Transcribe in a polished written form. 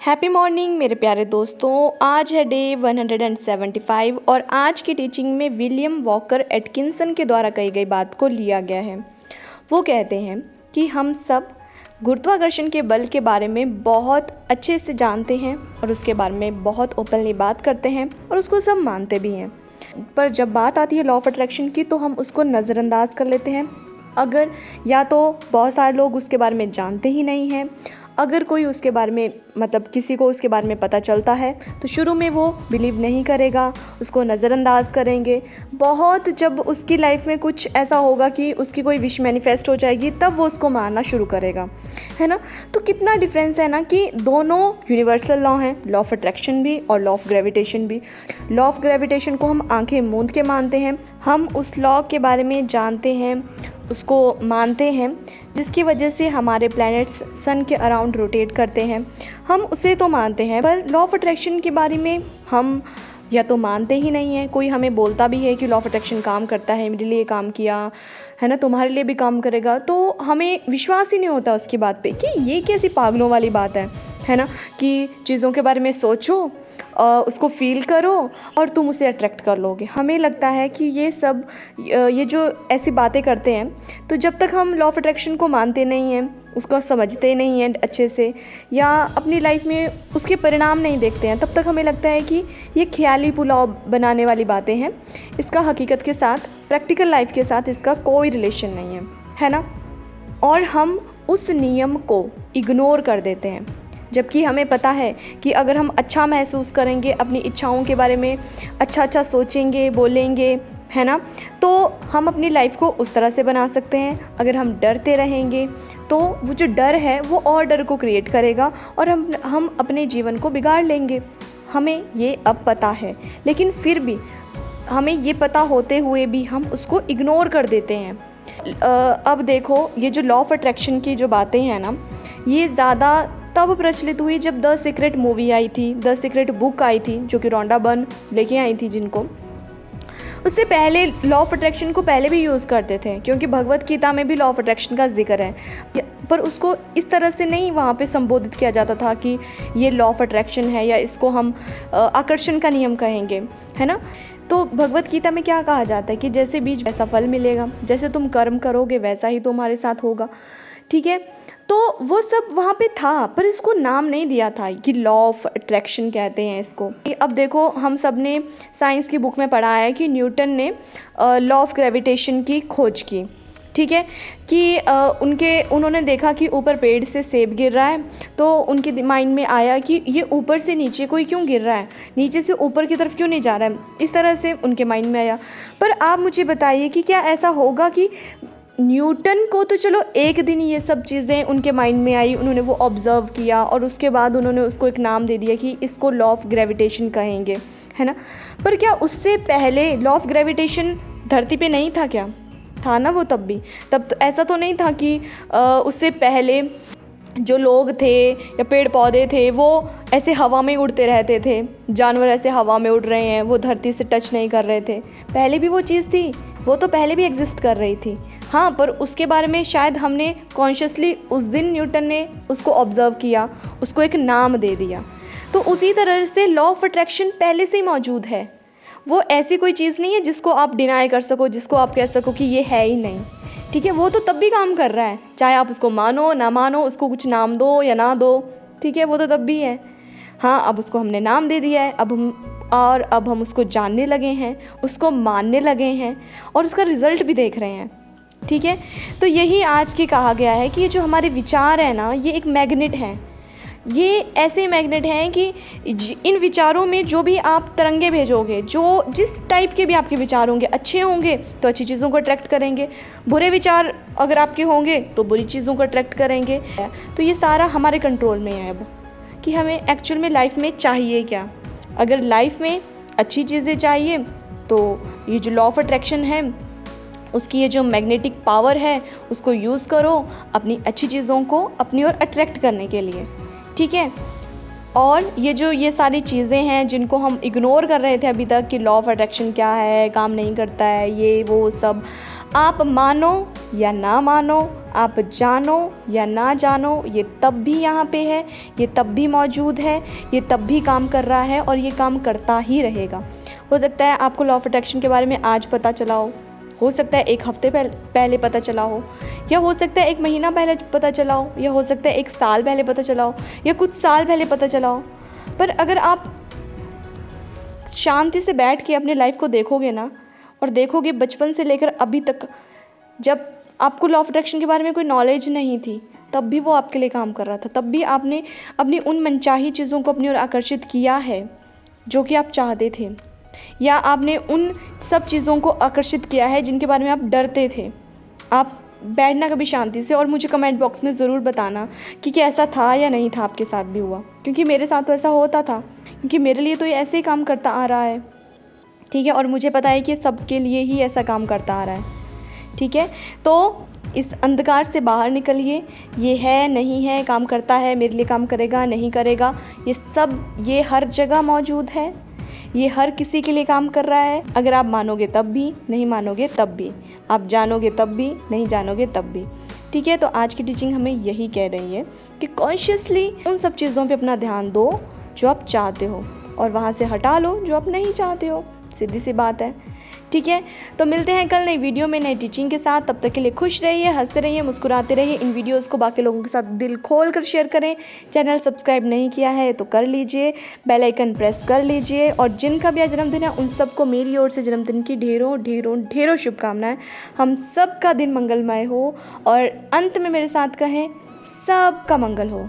Happy morning मेरे प्यारे दोस्तों। आज है डे 175 और आज की टीचिंग में विलियम वॉकर एटकिंसन के द्वारा कही गई बात को लिया गया है। वो कहते हैं कि हम सब गुरुत्वाकर्षण के बल के बारे में बहुत अच्छे से जानते हैं और उसके बारे में बहुत ओपनली बात करते हैं और उसको सब मानते भी हैं, पर जब बात आती है लॉ ऑफ अट्रैक्शन की तो हम उसको नज़रअंदाज कर लेते हैं। अगर या तो बहुत सारे लोग उसके बारे में जानते ही नहीं हैं, अगर कोई उसके बारे में किसी को उसके बारे में पता चलता है तो शुरू में वो बिलीव नहीं करेगा, उसको नज़रअंदाज करेंगे। बहुत जब उसकी लाइफ में कुछ ऐसा होगा कि उसकी कोई विश मैनिफेस्ट हो जाएगी तब वो उसको मानना शुरू करेगा, है ना। तो कितना डिफरेंस है ना कि दोनों यूनिवर्सल लॉ हैं, लॉ ऑफ अट्रैक्शन भी और लॉ ऑफ ग्रेविटेशन भी। लॉ ऑफ ग्रेविटेशन को हम आंखें मूंद के मानते हैं, हम उस लॉ के बारे में जानते हैं, उसको मानते हैं, जिसकी वजह से हमारे प्लैनेट्स सन के अराउंड रोटेट करते हैं। हम उसे तो मानते हैं, पर लॉ ऑफ अट्रैक्शन के बारे में हम या तो मानते ही नहीं हैं। कोई हमें बोलता भी है कि लॉ ऑफ अट्रैक्शन काम करता है, मेरे लिए काम किया है ना, तुम्हारे लिए भी काम करेगा, तो हमें विश्वास ही नहीं होता उसकी बात पे कि ये कैसी पागलों वाली बात है ना, कि चीज़ों के बारे में सोचो, उसको फील करो और तुम उसे अट्रैक्ट कर लोगे। हमें लगता है कि ये जो ऐसी बातें करते हैं, तो जब तक हम लॉ ऑफ अट्रैक्शन को मानते नहीं हैं, उसको समझते नहीं हैं अच्छे से, या अपनी लाइफ में उसके परिणाम नहीं देखते हैं, तब तक हमें लगता है कि ये ख्याली पुलाव बनाने वाली बातें हैं। इसका हकीकत के साथ, प्रैक्टिकल लाइफ के साथ इसका कोई रिलेशन नहीं है ना। और हम उस नियम को इग्नोर कर देते हैं, जबकि हमें पता है कि अगर हम अच्छा महसूस करेंगे, अपनी इच्छाओं के बारे में अच्छा सोचेंगे, बोलेंगे, है ना, तो हम अपनी लाइफ को उस तरह से बना सकते हैं। अगर हम डरते रहेंगे तो वो जो डर है वो और डर को क्रिएट करेगा और हम अपने जीवन को बिगाड़ लेंगे। हमें ये अब पता है, लेकिन फिर भी हमें ये पता होते हुए भी हम उसको इग्नोर कर देते हैं। अब देखो, ये जो लॉ ऑफ अट्रैक्शन की जो बातें हैं ना, ये ज़्यादा तब प्रचलित हुई जब द सीक्रेट मूवी आई थी, द सीक्रेट बुक आई थी, जो कि रोंडा बर्न लेके आई थी जिनको। उससे पहले लॉ ऑफ अट्रैक्शन को पहले भी यूज़ करते थे, क्योंकि भगवत गीता में भी लॉ ऑफ अट्रैक्शन का जिक्र है, पर उसको इस तरह से नहीं वहाँ पे संबोधित किया जाता था कि ये लॉ ऑफ अट्रैक्शन है या इसको हम आकर्षण का नियम कहेंगे, है ना। तो भगवत गीता में क्या कहा जाता है कि जैसे बीज वैसा फल मिलेगा, जैसे तुम कर्म करोगे वैसा ही तुम्हारे साथ होगा, ठीक है। तो वो सब वहाँ पे था, पर इसको नाम नहीं दिया था कि लॉ ऑफ अट्रैक्शन कहते हैं इसको। अब देखो, हम सब ने साइंस की बुक में पढ़ा है कि न्यूटन ने लॉ ऑफ ग्रेविटेशन की खोज की, ठीक है, कि उन्होंने देखा कि ऊपर पेड़ से सेब गिर रहा है, तो उनके माइंड में आया कि ये ऊपर से नीचे कोई क्यों गिर रहा है, नीचे से ऊपर की तरफ क्यों नहीं जा रहा है, इस तरह से उनके माइंड में आया। पर आप मुझे बताइए कि क्या ऐसा होगा कि न्यूटन को तो चलो एक दिन ये सब चीज़ें उनके माइंड में आई, उन्होंने वो ऑब्ज़र्व किया और उसके बाद उन्होंने उसको एक नाम दे दिया कि इसको लॉ ऑफ ग्रेविटेशन कहेंगे, है ना। पर क्या उससे पहले लॉ ऑफ ग्रेविटेशन धरती पे नहीं था? क्या था ना वो तब भी। तब तो ऐसा तो नहीं था कि उससे पहले जो लोग थे या पेड़ पौधे थे वो ऐसे हवा में उड़ते रहते थे, जानवर ऐसे हवा में उड़ रहे हैं, वो धरती से टच नहीं कर रहे थे। पहले भी वो चीज़ थी, वो तो पहले भी एग्जिस्ट कर रही थी, हाँ, पर उसके बारे में शायद हमने कॉन्शियसली उस दिन न्यूटन ने उसको ऑब्ज़र्व किया, उसको एक नाम दे दिया। तो उसी तरह से लॉ ऑफ अट्रैक्शन पहले से ही मौजूद है। वो ऐसी कोई चीज़ नहीं है जिसको आप डिनाई कर सको, जिसको आप कह सको कि ये है ही नहीं, ठीक है। वो तो तब भी काम कर रहा है, चाहे आप उसको मानो ना मानो, उसको कुछ नाम दो या ना दो, ठीक है, वो तो तब भी है। हाँ, अब उसको हमने नाम दे दिया है, अब हम उसको जानने लगे हैं, उसको मानने लगे हैं और उसका रिज़ल्ट भी देख रहे हैं, ठीक है। तो यही आज की कहा गया है कि ये जो हमारे विचार हैं ना, ये एक मैग्नेट हैं। ये ऐसे मैग्नेट हैं कि इन विचारों में जो भी आप तरंगे भेजोगे, जो जिस टाइप के भी आपके विचार होंगे, अच्छे होंगे तो अच्छी चीज़ों को अट्रैक्ट करेंगे, बुरे विचार अगर आपके होंगे तो बुरी चीज़ों को अट्रैक्ट करेंगे। तो ये सारा हमारे कंट्रोल में है अब, कि हमें एक्चुअल में लाइफ में चाहिए क्या। अगर लाइफ में अच्छी चीज़ें चाहिए तो ये जो लॉ ऑफ अट्रैक्शन है, उसकी ये जो मैग्नेटिक पावर है, उसको यूज़ करो अपनी अच्छी चीज़ों को अपनी ओर अट्रैक्ट करने के लिए, ठीक है। और ये सारी चीज़ें हैं जिनको हम इग्नोर कर रहे थे अभी तक कि लॉ ऑफ अट्रैक्शन क्या है, काम नहीं करता है, ये वो सब, आप मानो या ना मानो, आप जानो या ना जानो, ये तब भी यहाँ पे है, ये तब भी मौजूद है, ये तब भी काम कर रहा है और ये काम करता ही रहेगा। हो सकता है आपको लॉ ऑफ अट्रैक्शन के बारे में आज पता चला हो सकता है एक हफ्ते पहले पता चला हो, या हो सकता है एक महीना पहले पता चला हो, या हो सकता है एक साल पहले पता चला हो, या कुछ साल पहले पता चला हो। पर अगर आप शांति से बैठ के अपने लाइफ को देखोगे ना, और देखोगे बचपन से लेकर अभी तक, जब आपको लॉ ऑफ अट्रैक्शन के बारे में कोई नॉलेज नहीं थी तब भी वो आपके लिए काम कर रहा था, तब भी आपने अपनी उन मनचाही चीज़ों को अपनी ओर आकर्षित किया है जो कि आप चाहते थे, या आपने उन सब चीज़ों को आकर्षित किया है जिनके बारे में आप डरते थे। आप बैठना कभी शांति से और मुझे कमेंट बॉक्स में ज़रूर बताना कि क्या ऐसा था या नहीं था, आपके साथ भी हुआ, क्योंकि मेरे साथ तो ऐसा होता था, क्योंकि मेरे लिए तो ये ऐसे ही काम करता आ रहा है, ठीक है। और मुझे पता है कि सबके लिए ही ऐसा काम करता आ रहा है, ठीक है। तो इस अंधकार से बाहर निकलिए। ये है नहीं है, काम करता है, मेरे लिए काम करेगा नहीं करेगा, ये सब ये हर जगह मौजूद है, ये हर किसी के लिए काम कर रहा है। अगर आप मानोगे तब भी, नहीं मानोगे तब भी, आप जानोगे तब भी, नहीं जानोगे तब भी, ठीक है। तो आज की टीचिंग हमें यही कह रही है कि कॉन्शियसली उन सब चीज़ों पे अपना ध्यान दो जो आप चाहते हो, और वहाँ से हटा लो जो आप नहीं चाहते हो। सीधी सी बात है, ठीक है। तो मिलते हैं कल नई वीडियो में नई टीचिंग के साथ। तब तक के लिए खुश रहिए, हंसते रहिए, मुस्कुराते रहिए। इन वीडियोस को बाकी लोगों के साथ दिल खोल कर शेयर करें। चैनल सब्सक्राइब नहीं किया है तो कर लीजिए, बेल आइकन प्रेस कर लीजिए। और जिनका भी आज जन्मदिन है उन सबको मेरी ओर से जन्मदिन की ढेरों ढेरों ढेरों शुभकामनाएं। हम सब का दिन मंगलमय हो, और अंत में मेरे साथ कहें सबका मंगल हो।